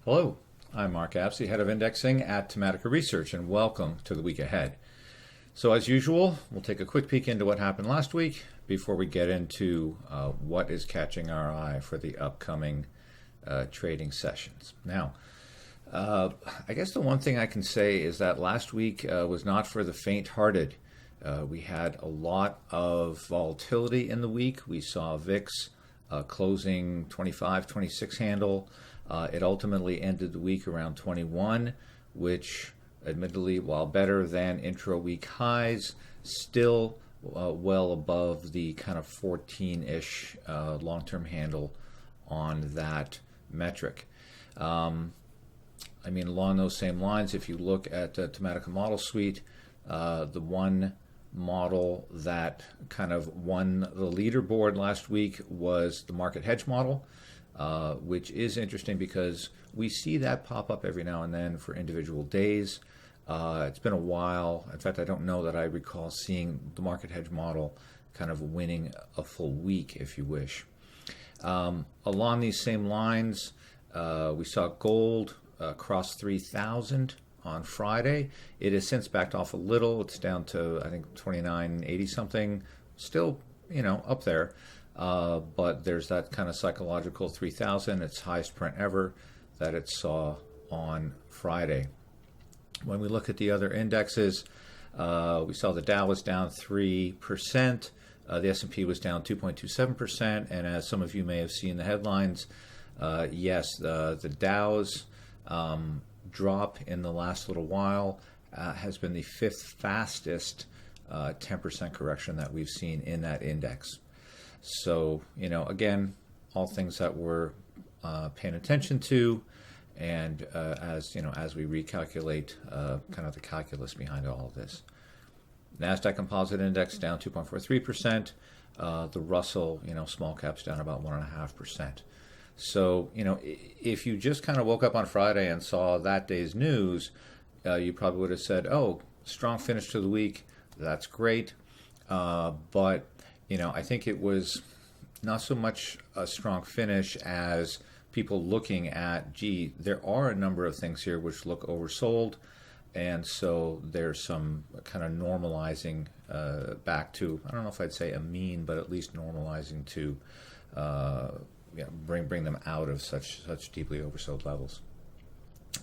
Hello, I'm Mark Abssy, Head of Indexing at Tematica Research, and welcome to the week ahead. So as usual, we'll take a quick peek into what happened last week before we get into what is catching our eye for the upcoming trading sessions. Now, I guess the one thing I can say is that last week was not for the faint-hearted. We had a lot of volatility in the week. We saw VIX closing 25, 26 handle. It ultimately ended the week around 21, which admittedly, while better than intra-week highs, still well above the kind of 14-ish long-term handle on that metric. Along those same lines, if you look at the Tematica model suite, the one model that kind of won the leaderboard last week was the market hedge model, which is interesting because we see that pop up every now and then for individual days. It's been a while. In fact, I don't know that I recall seeing the market hedge model kind of winning a full week, if you wish. Along these same lines, we saw gold cross 3,000 on Friday. It has since backed off a little. It's down to, I think, 29.80 something. Still, up there. But there's that kind of psychological 3,000, its highest print ever, that it saw on Friday. When we look at the other indexes, we saw the Dow was down 3%, the S&P was down 2.27%, and as some of you may have seen the headlines, yes, the Dow's drop in the last little while has been the fifth fastest 10% correction that we've seen in that index. So, again, all things that we're paying attention to, and as we recalculate kind of the calculus behind all of this. NASDAQ Composite Index down 2.43%. The Russell, small caps down about 1.5%. So, if you just kind of woke up on Friday and saw that day's news, you probably would have said, oh, strong finish to the week. That's great. But I think it was not so much a strong finish as people looking at, gee, there are a number of things here which look oversold, and so there's some kind of normalizing back to, I don't know if I'd say a mean, but at least normalizing to bring them out of such deeply oversold levels.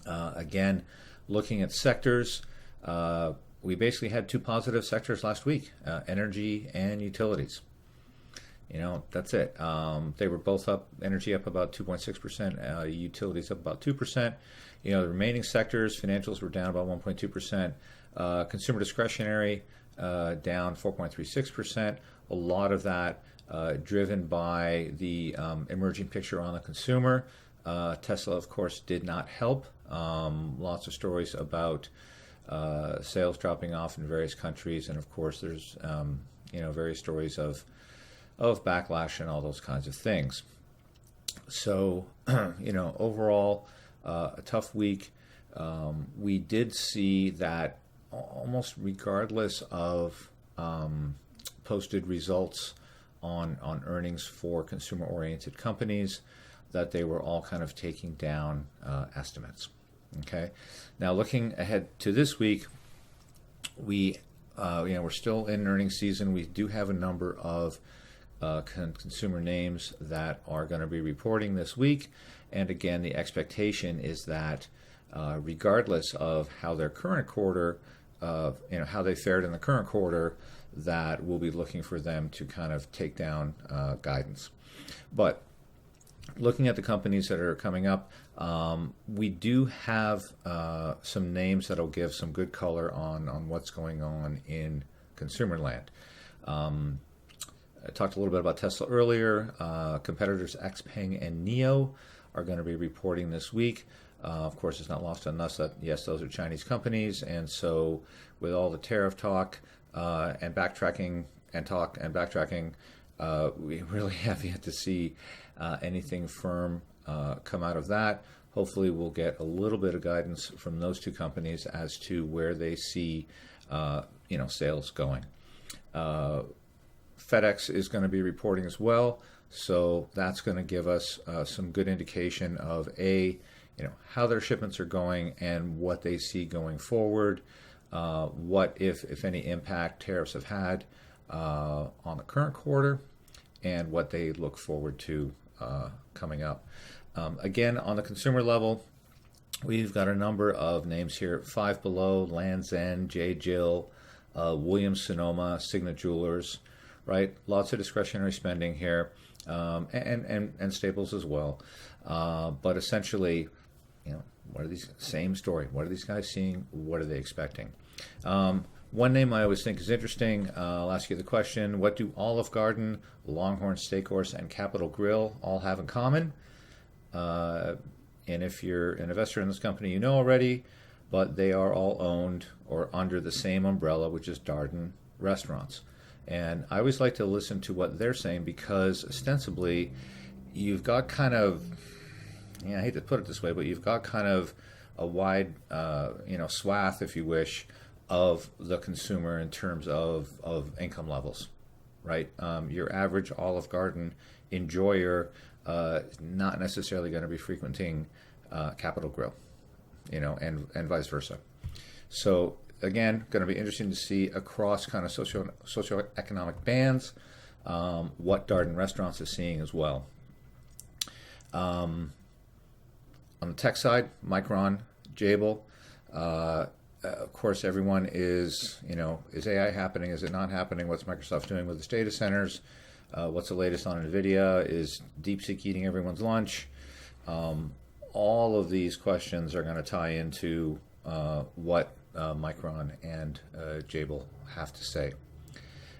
Again, looking at sectors, we basically had two positive sectors last week, energy and utilities. That's it. They were both up, energy up about 2.6%, utilities up about 2%. The remaining sectors, financials were down about 1.2%, consumer discretionary down 4.36%. A lot of that driven by the emerging picture on the consumer. Tesla, of course, did not help. Lots of stories about sales dropping off in various countries, and of course there's various stories of backlash and all those kinds of things. So overall a tough week. We did see that almost regardless of posted results on earnings for consumer oriented companies, that they were all kind of taking down estimates. Okay, now looking ahead to this week, we're still in earnings season. We do have a number of consumer names that are going to be reporting this week, and again, the expectation is that regardless of how their current quarter, how they fared in the current quarter, that we'll be looking for them to kind of take down guidance. But looking at the companies that are coming up, we do have some names that'll give some good color on what's going on in consumer land. I talked a little bit about Tesla earlier. Competitors XPeng and NIO are going to be reporting this week. Of course, it's not lost on us that, yes, those are Chinese companies, and so with all the tariff talk and backtracking, we really have yet to see anything firm come out of that. Hopefully we'll get a little bit of guidance from those two companies as to where they see sales going. FedEx is going to be reporting as well. So that's going to give us some good indication of how their shipments are going and what they see going forward. What, if any, impact tariffs have had on the current quarter, and what they look forward to coming up. Again, on the consumer level, we've got a number of names here: Five Below, Land's End, J. Jill, Williams Sonoma, Signet Jewelers, right? Lots of discretionary spending here, and staples as well. But essentially, what are these? Same story. What are these guys seeing? What are they expecting? One name I always think is interesting. I'll ask you the question: what do Olive Garden, Longhorn Steakhouse, and Capital Grille all have in common? And if you're an investor in this company, you know already, but they are all owned or under the same umbrella, which is Darden Restaurants. And I always like to listen to what they're saying, because ostensibly you've got kind of, I hate to put it this way, but you've got kind of a wide, swath, if you wish, of the consumer in terms of income levels, right? Your average Olive Garden enjoyer not necessarily going to be frequenting Capital Grille, and vice versa. So again, going to be interesting to see across kind of socioeconomic bands what Darden Restaurants is seeing as well. On the tech side, Micron, Jabil. Of course, everyone is AI happening? Is it not happening? What's Microsoft doing with its data centers? What's the latest on NVIDIA? Is DeepSeek eating everyone's lunch? All of these questions are going to tie into what Micron and Jabil have to say.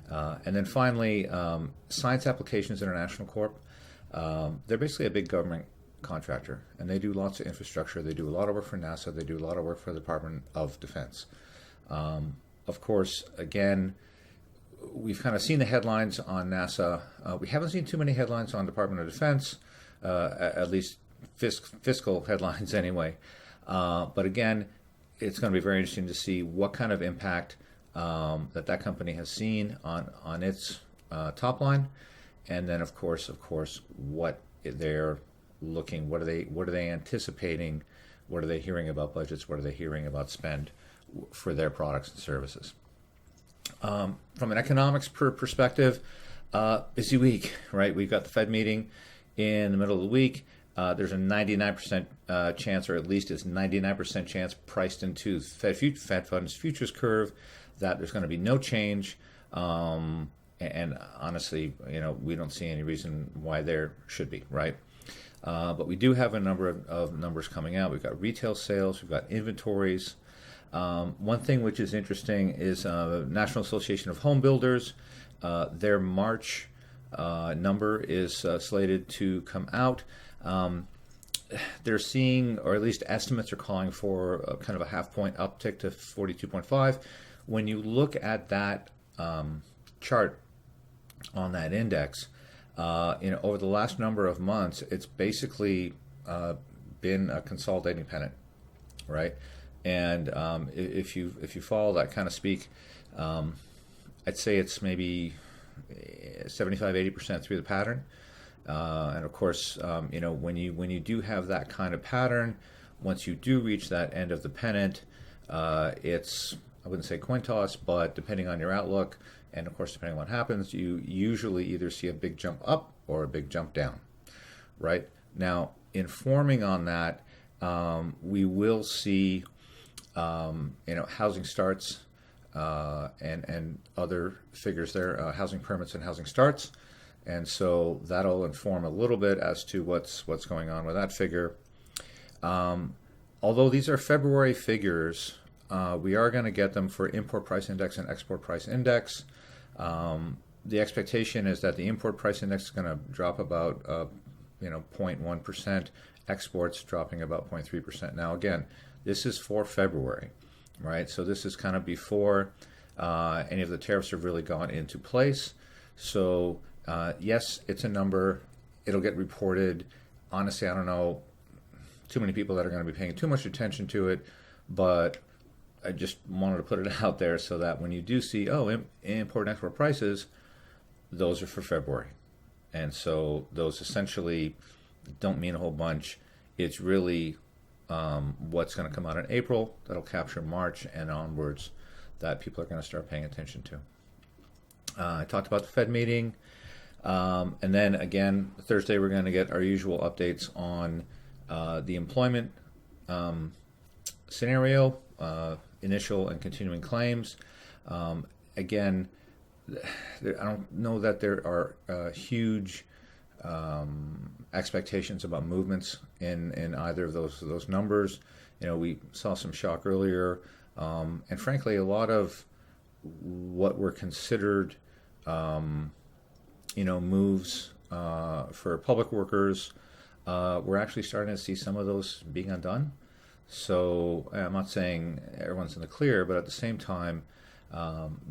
And then finally, Science Applications International Corp. They're basically a big government contractor, and they do lots of infrastructure. They do a lot of work for NASA. They do a lot of work for the Department of Defense. Of course, again, we've kind of seen the headlines on NASA. We haven't seen too many headlines on Department of Defense, at least fiscal headlines anyway. But again, it's going to be very interesting to see what kind of impact that company has seen on its top line, and then of course what they're looking, what are they anticipating, what are they hearing about budgets, what are they hearing about spend for their products and services. From an economics perspective, busy week, right? We've got the Fed meeting in the middle of the week. There's a 99% chance, or at least it's 99% chance priced into Fed funds futures curve, that there's going to be no change. And honestly, we don't see any reason why there should be, right? But we do have a number of numbers coming out. We've got retail sales, we've got inventories. One thing which is interesting is National Association of Home Builders. Their March number is slated to come out. They're seeing, or at least estimates are calling for kind of a half-point uptick to 42.5. When you look at that chart on that index, over the last number of months, it's basically been a consolidating pennant, right? And if you follow that kind of speak, I'd say it's maybe 75-80% through the pattern. And of course, when you do have that kind of pattern, once you do reach that end of the pennant, it's, I wouldn't say coin toss, but depending on your outlook, and of course depending on what happens, you usually either see a big jump up or a big jump down, right? Now, informing on that, we will see, housing starts and other figures there, housing permits and housing starts. And so that'll inform a little bit as to what's going on with that figure. Although these are February figures, we are going to get them for import price index and export price index. The expectation is that the import price index is going to drop about 0.1%, exports dropping about 0.3%. Now again, this is for February, right? So this is kind of before any of the tariffs have really gone into place. So yes, it's a number. It'll get reported. Honestly, I don't know too many people that are going to be paying too much attention to it, but I just wanted to put it out there so that when you do see, import and export prices, those are for February. And so those essentially don't mean a whole bunch. It's really what's going to come out in April that'll capture March and onwards that people are going to start paying attention to. I talked about the Fed meeting. And then again, Thursday, we're going to get our usual updates on the employment scenario, initial and continuing claims. Again, I don't know that there are huge expectations about movements in either of those numbers. We saw some shock earlier, and frankly, a lot of what were considered moves for public workers, we're actually starting to see some of those being undone. So I'm not saying everyone's in the clear, but at the same time,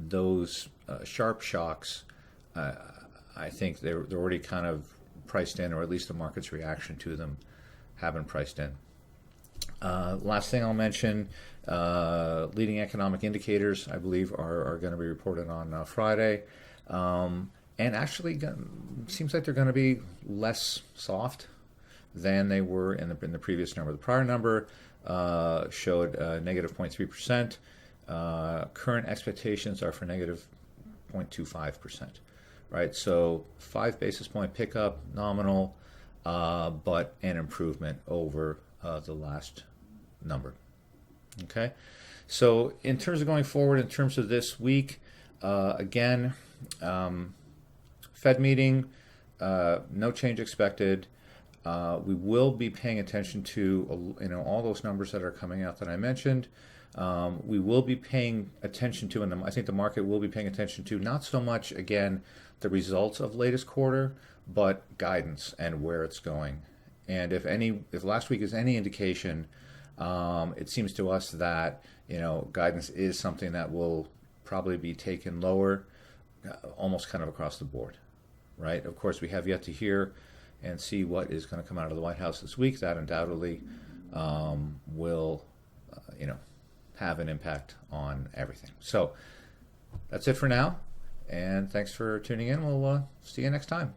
those sharp shocks, I think they're already kind of priced in, or at least the market's reaction to them have been priced in. Last thing I'll mention, leading economic indicators, I believe, are going to be reported on Friday. And actually, seems like they're going to be less soft than they were in the previous number. The prior number showed negative 0.3%. Current expectations are for negative 0.25%. Right, so 5 basis point pickup, nominal, but an improvement over the last number. Okay, so in terms of going forward, in terms of this week, again, Fed meeting, no change expected. We will be paying attention to all those numbers that are coming out that I mentioned. We will be paying attention to, and I think the market will be paying attention to, not so much, again, the results of latest quarter, but guidance and where it's going. And if last week is any indication, it seems to us that guidance is something that will probably be taken lower, almost kind of across the board, right? Of course, we have yet to hear and see what is going to come out of the White House this week. That undoubtedly will, have an impact on everything. So that's it for now, and thanks for tuning in. We'll see you next time.